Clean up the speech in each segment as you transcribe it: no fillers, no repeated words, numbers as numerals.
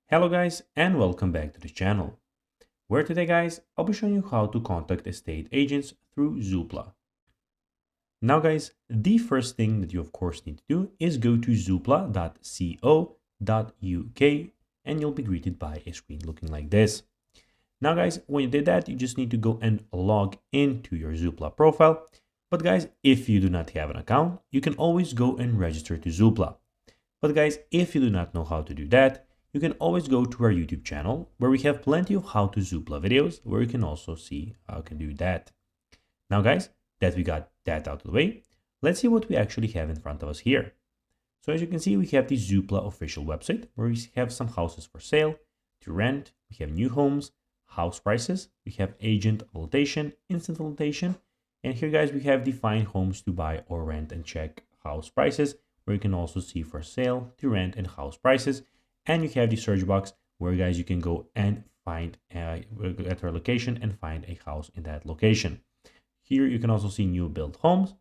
Hello guys and welcome back to the channel, where today guys I'll be showing you how to contact estate agents through Zoopla. Now guys, the first thing that you of course need to do is go to zoopla.co.uk and you'll be greeted by a screen looking like this. Now guys, when you did that, you just need to go and log into your Zoopla profile. But guys, if you do not have an account, you can always go and register to Zoopla. But guys, if you do not know how to do that, you can always go to our YouTube channel where we have plenty of how to Zoopla videos where you can also see how you can do that. Now guys, that we got that out of the way, let's see what we actually have in front of us here. So as you can see, we have the Zoopla official website where we have some houses for sale, to rent, we have new homes, house prices, we have agent valuation, instant valuation, and here guys we have defined homes to buy or rent and check house prices where you can also see for sale, to rent, and house prices. And you have the search box where guys you can go and find at our location and find a house in that location. Here you can also see new build homes,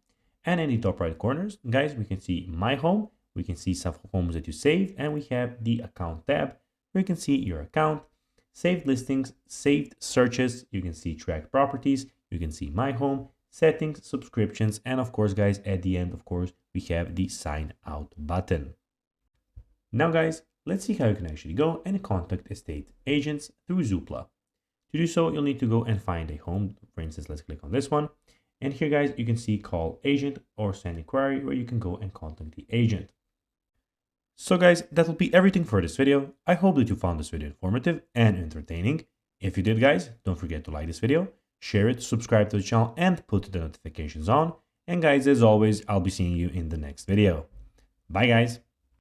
and in the top right corners guys we can see my home, we can see some homes that you saved, and we have the account tab where you can see your account, saved listings, saved searches, you can see track properties, you can see my home, settings, subscriptions, and of course guys at the end of course we have the sign out button. Now guys, let's see how you can actually go and contact estate agents through Zoopla. To do so, you'll need to go and find a home. For instance, let's click on this one. And here guys, you can see call agent or send inquiry where you can go and contact the agent. So guys, that will be everything for this video. I hope that you found this video informative and entertaining. If you did guys, don't forget to like this video, share it, subscribe to the channel, and put the notifications on. And guys, as always, I'll be seeing you in the next video. Bye guys.